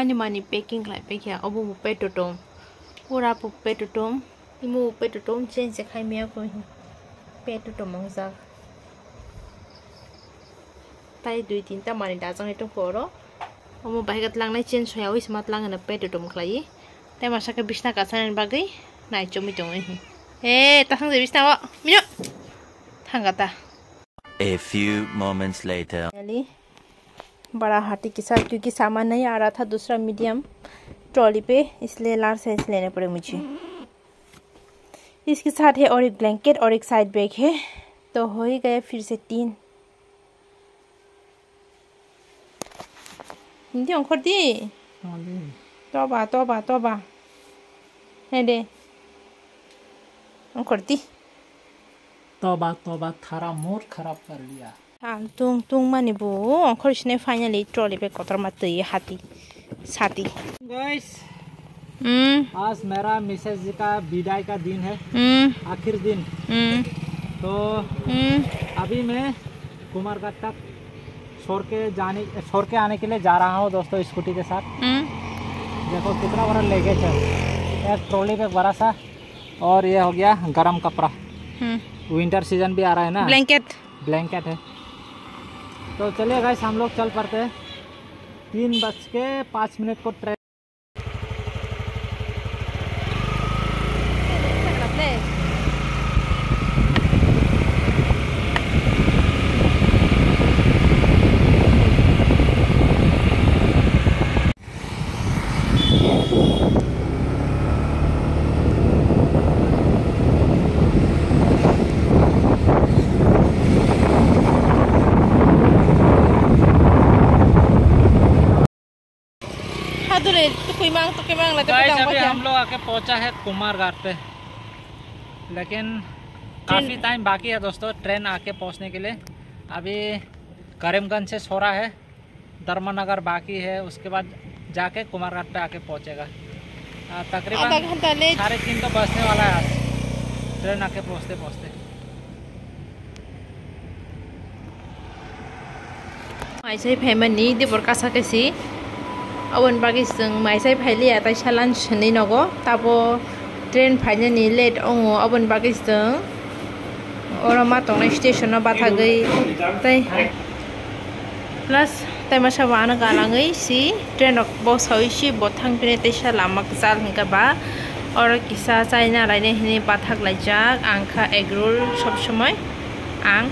mani mani packing lại packing obu mu pe totom pura pu pe totom imu pe totom change se khai mea ko pe totom mong za tai dui tin ta mani da jang itu koro omu bai gat lang nai change hoya wis mat lang na pe totom khlai tai masa ka bisna ka sanen bagai nai chomi tong ta sang de bisna wa minyo thangata. A few moments later. बड़ा हाथी के साथ क्योंकि सामान नहीं आ रहा था दूसरा मीडियम ट्रॉली पे इसलिए लार्ज साइज लेने पड़े मुझे। इसके साथ है और एक ब्लैंकेट और एक साइड बैग है तो हो ही गए फिर से 3। हिंदी अंकुर दी तोबा है दे अंकुर दी तोबा थारा मूड खराब कर लिया। tung mani bu अंकुर इसने फाइनली ट्रॉली पे कतर मत ये हाथी साथी। गाइस आज मेरा मिसेस जी का विदाई का दिन है, आखिर दिन। तो अभी मैं कुमारघाट तक छोड़ के आने के लिए जा रहा हूँ दोस्तों स्कूटी के साथ। देखो कितना बड़ा लगेज है, एक ट्रॉली पे बड़ा सा, और ये हो गया गरम कपड़ा। विंटर सीजन भी आ रहा है ना, ब्लैंकेट है। तो चलिए गाइस हम लोग चल पड़ते हैं। 3:05 को ट्रेन। अभी हम लोग आके पहुंचा है कुमारघाट पे, लेकिन काफ़ी टाइम बाकी है दोस्तों ट्रेन आके पहुंचने के लिए। अभी करीमगंज से छोड़ा है, धर्मनगर बाकी है, उसके बाद जाके कुमारघाट पे आके पहुंचेगा। तकरीबन 3:30 तो बजने वाला है आज ट्रेन आके पहुंचते। ऐसे फैमिली दे बरकासा कैसी अवन बाकी संग माइसाई फाइली आता चलान छनी नगो ताबो ट्रेन फाइनली लेट ओंगो अवन बाकी संग और मा तंग स्टेशन बाथा गई तै प्लस तैमा सवान गालांगै सी ट्रेन बस हइसी बथांग पिने तेसा लामाक जाल हिंगाबा और किसा चाइना लाइने हिने बाथाक लाइजाक आंखा एगरोल सब समय आं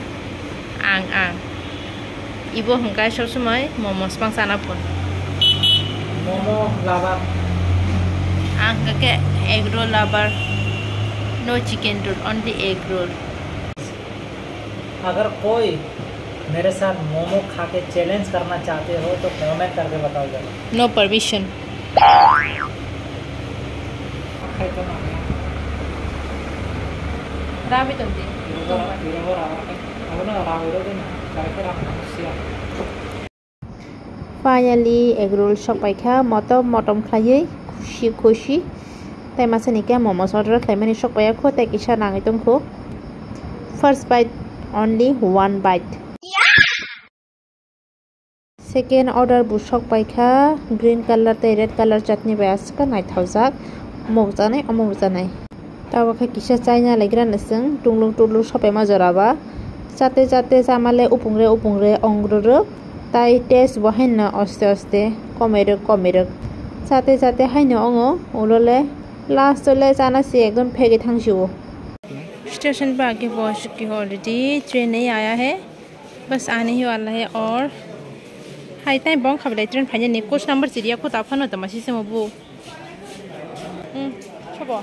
इबो हंगा सब समय मोमोस पां साना फोन मोमो लवर आंखा के egg roll lover, no chicken roll, only egg roll. अगर कोई मेरे साथ मोमो खा के चैलेंज करना चाहते हो तो कमेंट करके बताओ जरा। No permission. रावी तुमदी फाइनली एग रोल सपाइखा मटम खायै खुशी ताई मासनिका मोमोस ऑर्डर खाइमानि सपाया खो ताई किसा नाङै तुमखो first bite only 1 bite second order बुसक पाइखा ग्रीन कलर ताई रेड कलर चटनी बायासका नायथावजाक मगजानाय अमगजानाय तावखा किसा चाइना लाइग्रा नसों टुंलुं सपायमा जराबा जाते जामाले उपुंग्रे अंग्रो ताई टेस्ट बहायना अस्ते कमेरक जाते हायनो अंगो उलोले लास्ट ले जाना से एकदम फेगे थांसिवो। स्टेशन पर आके पहुंच चुकी हूँ ऑलरेडी, ट्रेन नहीं आया है, बस आने ही वाला है। और हाई टाइम बंग खाबले ट्रेन फाइनल कोच नंबर चिड़िया को ताफानो तो मसी से मबू छबो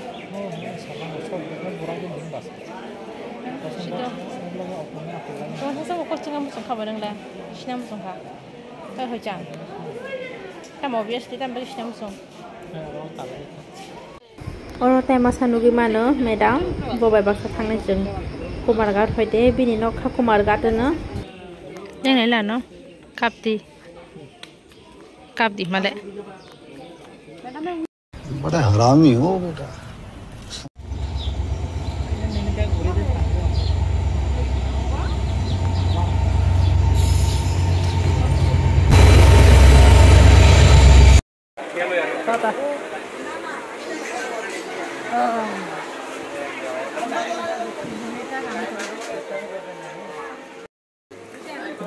और टाइम सानुगी मानो मैडम बबाई बाक्सा थांनाय जों कुमारघाट फैदे बिनि न खा कुमारघाट न देनाय लानो कापदी माले बड़ा हरामी हो बेटा।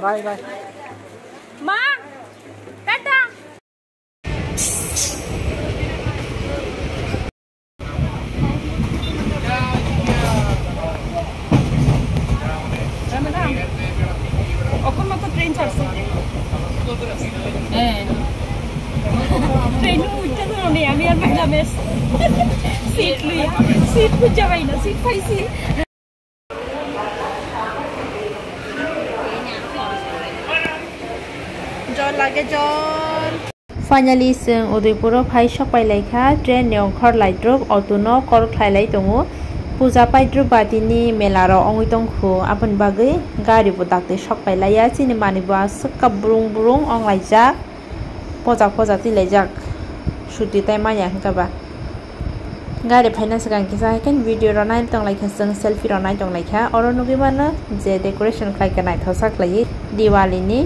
Bye bye Ma, tata. Ako mata train charge. Train ucca to nahi ami ar Bangladesh. Seat liya. Seat ko jabai na seat paisi. John lage John. Finally, sing Udaipur phai shop pai laika train neong khor lai drop auto no kor khlai lai tongo. Puja pai drop batini melaro ongui tongkhu apun bagai gari bu dakte shop pai laya chini mani ba sakka burung burung ong lai jak. Poja ti lai jak. Shuti tai ma ya ka ba. Gari finance kan kisa kan video ronai tong lai khasang selfie ronai tong lai kha oro nugi mana je decoration khlai kanai thosak lai Diwali ni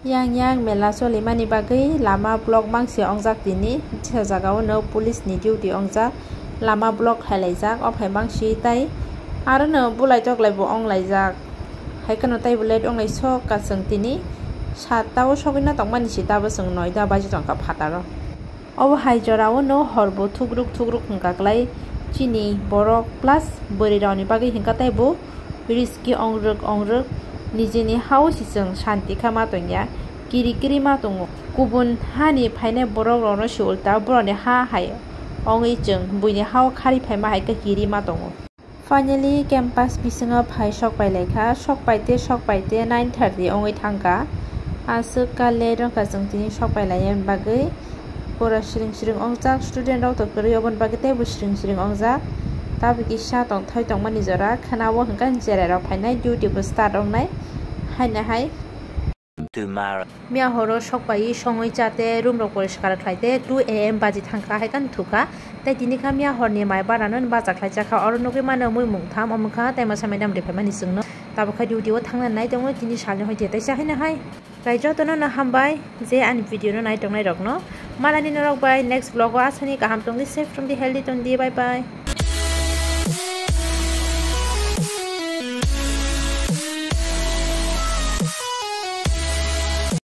yang mela solimani bagai lama blok mangsi ongjak tini sajagao no police ni duty ongjak lama blok halaijak ophai mangsi tai aro no bulai tok lai bo ong laijak haikano tai bulai ong lai sok ka sung tini satao sogina tongmani sita bo sung noida baji tongka phataro obo hai jorao no horbo thugruk hingkaklai chini borok plus bori rauni bagai hingkatai bo riski ongruk nijini house sung shanti khama tonya kiri ma tongo kubun hani phaine borok rono sulta borone ha hai ongi jung buini hau khari phaima hai ka kiri ma tongo finally campus bisinga phai sok pai lekha sok paite 9:30 ongi thangka asuk kale rong ka jung tini sok pai layen bagai pura siring ongjak student rok to kri obon bagai te bu siring ongjak tabiki sha tong thai tong mani jora khanawo hangkan jere rok phainai duty bu start ongnai hai tomorrow Mia horo sok pai songoi chate room rok poriskar khlaite 2 am baji thangka hai kan thuka tai tini kha mia horni mai baranon baja khlai chakha oro nugi mano mui mungtham amukha tai ma samai dam de phaimani sungno tabo kha duty o thangna nai tongo tini salni hoite tai sa haina hai raijro tono na hambai je an video no nai tongnai rok no malani no rok bai next vlog o asani kaham tongdi safe from the healthy tongdi bye bye